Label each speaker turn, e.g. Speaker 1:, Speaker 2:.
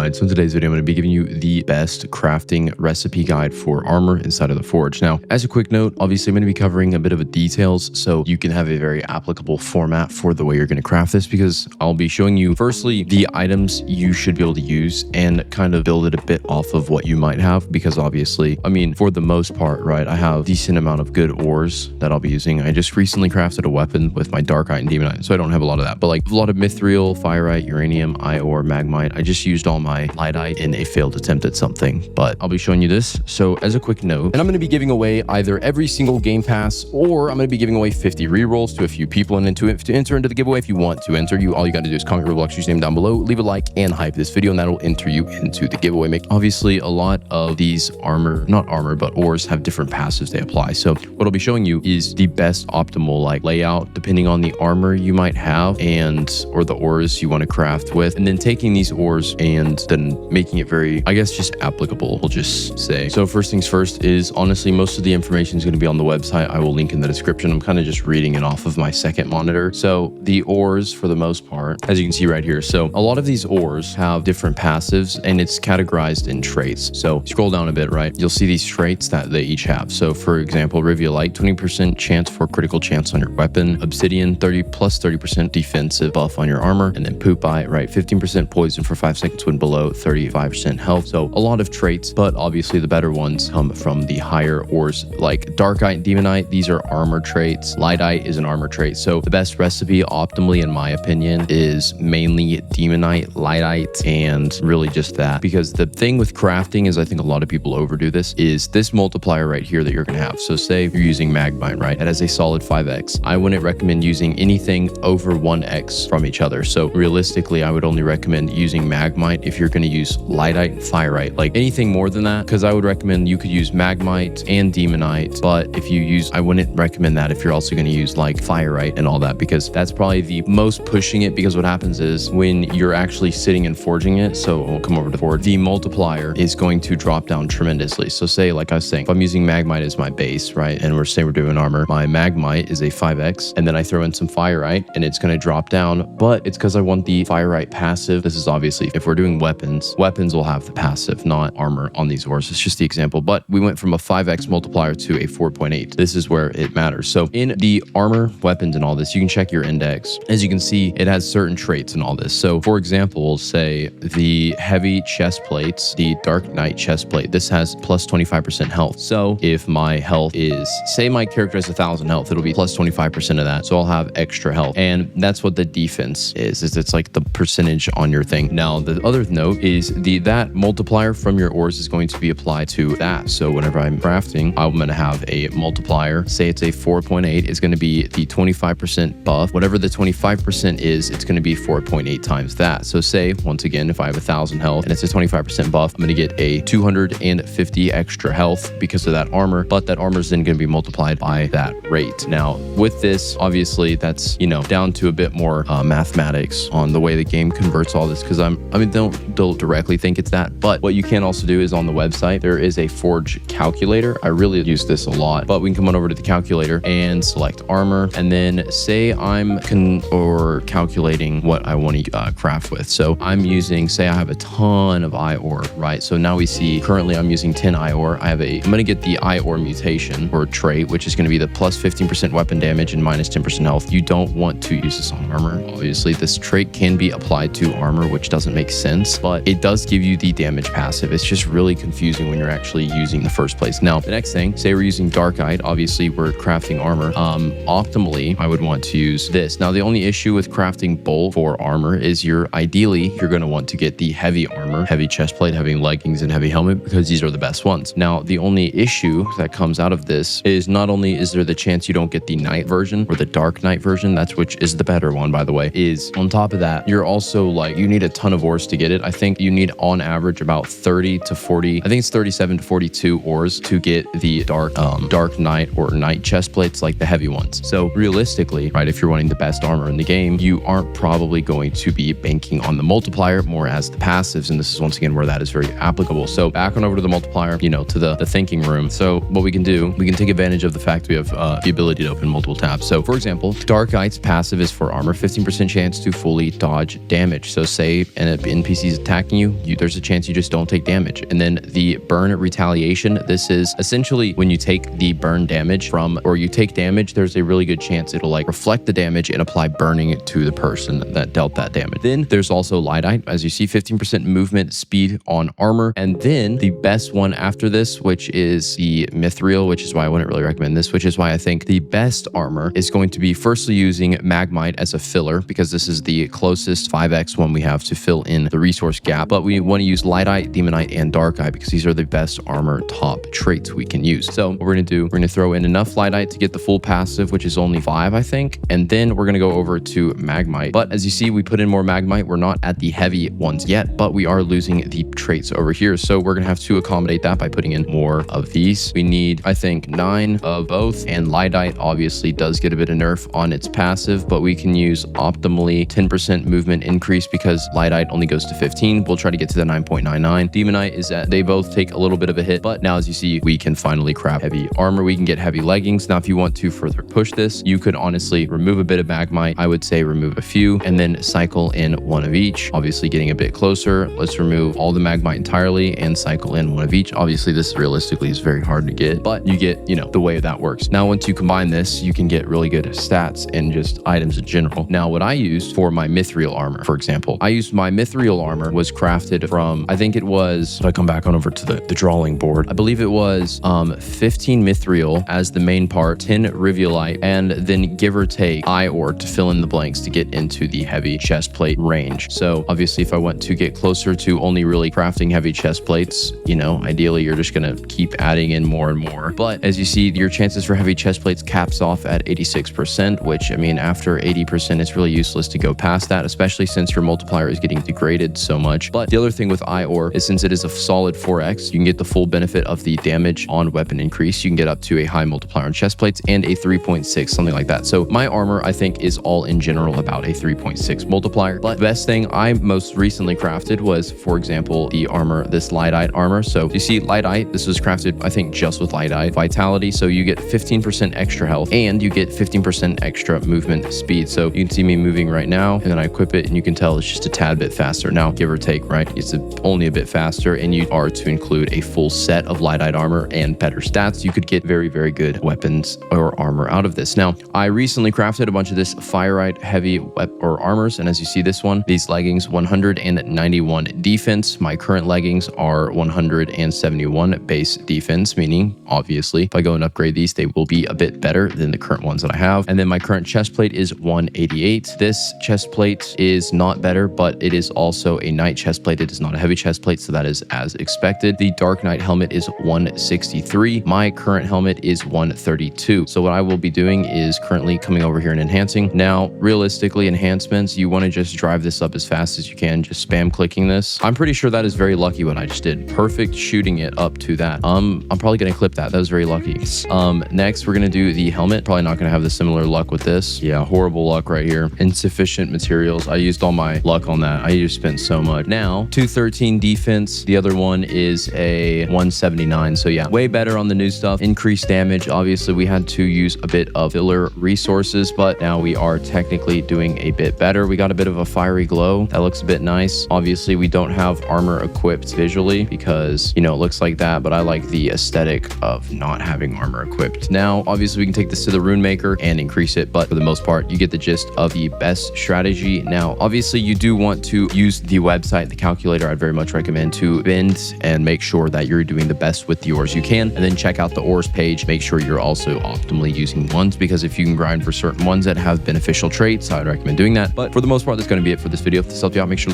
Speaker 1: guide. So in today's video, I'm going to be giving you the best crafting recipe guide for armor inside of the forge. Now, as a quick note, obviously I'm going to be covering a bit of the details so you can have a very applicable format for the way you're going to craft this, because I'll be showing you firstly the items you should be able to use and kind of build it a bit off of what you might have, because obviously, I mean, for the most part, right, I have a decent amount of good ores that I'll be using. I just recently crafted a weapon with my darkite and demonite, so I don't have a lot of that, but like a lot of mithril, fire-ite, uranium, ior, magmite. I just used all my lightite in a failed attempt at something, but I'll be showing you this. So as a quick note, and I'm going to be giving away either every single game pass, or I'm going to be giving away 50 rerolls to a few people. And to enter into the giveaway, if you want to enter, all you got to do is comment Roblox username down below, leave a like and hype this video, and that'll enter you into the giveaway. Obviously, a lot of these ores have different passives they apply. So what I'll be showing you is the best optimal like layout depending on the armor you might have or the ores you want to craft with, and then taking these ores and then making it very, I guess, just applicable, we'll just say. So first things first is, honestly, most of the information is going to be on the website. I will link in the description. I'm kind of just reading it off of my second monitor. So the ores, for the most part, as you can see right here, so a lot of these ores have different passives and it's categorized in traits. So scroll down a bit, right, you'll see these traits that they each have. So for example, Riviolite, 20% chance for critical chance on your weapon. Obsidian, 30% defensive buff on your armor. And then Poopite, right, 15% poison for 5 seconds when below 35% health. So a lot of traits, but obviously the better ones come from the higher ores like darkite and demonite. These are armor traits. Lightite is an armor trait. So the best recipe optimally, in my opinion, is mainly demonite, lightite, and really just that. Because the thing with crafting is, I think a lot of people overdo this, is this multiplier right here that you're going to have. So say you're using magmite, right? It has a solid 5x. I wouldn't recommend using anything over 1x from each other. So realistically, I would only recommend using magmite if you're going to use lightite and fire-ite. Like anything more than that, because I would recommend you could use magmite and demonite, but if you use, I wouldn't recommend that if you're also going to use like fire-ite and all that, because that's probably the most pushing it. Because what happens is when you're actually sitting and forging it, so we'll come over to forge, the multiplier is going to drop down tremendously. So say, like I was saying, if I'm using magmite as my base, right, and we're doing armor, my magmite is a 5x, and then I throw in some fire-ite and it's going to drop down, but it's because I want the fire-ite passive. This is obviously if we're doing weapons will have the passive, not armor on these ores. It's just the example, but we went from a 5x multiplier to a 4.8. This is where it matters. So in the armor, weapons, and all this, you can check your index. As you can see, it has certain traits and all this. So for example, we'll say the heavy chest plates, the dark knight chest plate, this has plus 25% health. So if my health is, say my character has 1,000 health, it'll be plus 25% of that. So I'll have extra health. And that's what the defense is it's like the percentage on your thing. Now, the other note is that multiplier from your ores is going to be applied to that. So whenever I'm crafting, I'm going to have a multiplier. Say it's a 4.8, it's going to be the 25% buff. Whatever the 25% is, it's going to be 4.8 times that. So say, once again, if I have 1,000 health and it's a 25% buff, I'm going to get a 250 extra health because of that armor, but that armor is then going to be multiplied by that rate. Now, with this, obviously, that's, down to a bit more mathematics on the way the game converts all this, because don't directly think it's that, but what you can also do is on the website, there is a forge calculator. I really use this a lot, but we can come on over to the calculator and select armor, and then say I'm calculating what I want to craft with. So I'm using, say I have a ton of ior, right? So now we see currently I'm using 10 ior. I'm going to get the ior mutation or trait, which is going to be the plus 15% weapon damage and minus 10% health. You don't want to use this on armor. Obviously, this trait can be applied to armor, which doesn't make sense, but it does give you the damage passive. It's just really confusing when you're actually using the first place. Now, the next thing, say we're using darkite. Obviously, we're crafting armor. Optimally, I would want to use this. Now, the only issue with crafting bolt for armor is ideally, you're going to want to get the heavy armor, heavy chest plate, heavy leggings, and heavy helmet, because these are the best ones. Now, the only issue that comes out of this is not only is there the chance you don't get the night version or the dark night version, which is the better one, by the way, is on top of that, you're also you need a ton of ores to get it. I think you need on average about 30 to 40, I think it's 37 to 42 ores to get the dark knight or night chest plates, like the heavy ones. So realistically, right, if you're wanting the best armor in the game, you aren't probably going to be banking on the multiplier more as the passives. And this is once again where that is very applicable. So back on over to the multiplier, to the thinking room. So what we can do, we can take advantage of the fact we have the ability to open multiple tabs. So for example, Darkite's passive is for armor, 15% chance to fully dodge damage. So say an NPC's he's attacking you, there's a chance you just don't take damage. And then the burn retaliation, this is essentially when you take the burn damage from, or you take damage, there's a really good chance it'll like reflect the damage and apply burning to the person that dealt that damage. Then there's also Lyddite, as you see, 15% movement speed on armor. And then the best one after this, which is the Mithril, which is why I wouldn't really recommend this, which is why I think the best armor is going to be firstly using Magmite as a filler, because this is the closest 5x one we have to fill in the resource gap. But we want to use Lyddite, Demonite, and Darkeye because these are the best armor top traits we can use. So what we're going to do, we're going to throw in enough Lyddite to get the full passive, which is only 5, I think. And then we're going to go over to Magmite. But as you see, we put in more Magmite. We're not at the heavy ones yet, but we are losing the traits over here. So we're going to have to accommodate that by putting in more of these. We need, I think, 9 of both. And Lyddite obviously does get a bit of nerf on its passive, but we can use optimally 10% movement increase because Lyddite only goes to 15. We'll try to get to the 9.99. Demonite is that they both take a little bit of a hit, but now as you see, we can finally craft heavy armor. We can get heavy leggings. Now, if you want to further push this, you could honestly remove a bit of Magmite. I would say remove a few and then cycle in one of each. Obviously getting a bit closer. Let's remove all the Magmite entirely and cycle in one of each. Obviously this realistically is very hard to get, but you get, you know, the way that works. Now, once you combine this, you can get really good stats and just items in general. Now, what I used for my Mithril armor, for example, I used my Mithril armor was crafted from, I think it was, if I come back on over to the drawing board, I believe it was 15 Mithril as the main part, 10 Riviolite, and then give or take eye ore to fill in the blanks to get into the heavy chest plate range. So obviously if I want to get closer to only really crafting heavy chest plates, you know, ideally you're just going to keep adding in more and more. But as you see, your chances for heavy chest plates caps off at 86%, which I mean, after 80%, it's really useless to go past that, especially since your multiplier is getting degraded so much. But the other thing with eye ore is since it is a solid 4x, you can get the full benefit of the damage on weapon increase. You can get up to a high multiplier on chest plates and a 3.6, something like that. So my armor, I think, is all in general about a 3.6 multiplier. But the best thing I most recently crafted was, for example, the armor, this Lyddite armor. So you see Lyddite, this was crafted, I think, just with Lyddite vitality. So you get 15% extra health and you get 15% extra movement speed. So you can see me moving right now, and then I equip it and you can tell it's just a tad bit faster. Now, give or take, right? It's only a bit faster, and you are to include a full set of Lyddite armor and better stats. You could get very, very good weapons or armor out of this. Now, I recently crafted a bunch of this Firite heavy or armors, and as you see this one, these leggings, 191 defense. My current leggings are 171 base defense, meaning obviously if I go and upgrade these, they will be a bit better than the current ones that I have. And then my current chest plate is 188. This chest plate is not better, but it is also a night chest plate. It is not a heavy chest plate, so that is as expected. The Dark Knight helmet is 163. My current helmet is 132. So what I will be doing is currently coming over here and enhancing. Now, realistically, enhancements, you want to just drive this up as fast as you can, just spam clicking this. I'm pretty sure that is very lucky what I just did. Perfect shooting it up to that. I'm probably going to clip that. That was very lucky. Next, we're going to do the helmet. Probably not going to have the similar luck with this. Yeah, horrible luck right here. Insufficient materials. I used all my luck on that. I just spent so much. Now, 213 defense. The other one is a 179. So yeah, way better on the new stuff. Increased damage. Obviously, we had to use a bit of filler resources, but now we are technically doing a bit better. We got a bit of a fiery glow. That looks a bit nice. Obviously, we don't have armor equipped visually because, you know, it looks like that, but I like the aesthetic of not having armor equipped. Now, obviously, we can take this to the rune maker and increase it, but for the most part, you get the gist of the best strategy. Now, obviously, you do want to use the website, the calculator. I'd very much recommend to bend and make sure that you're doing the best with the ores you can, and then check out the ores page. Make sure you're also optimally using ones, because if you can grind for certain ones that have beneficial traits, I would recommend doing that. But for the most part, that's going to be it for this video. If this helped you out, make sure to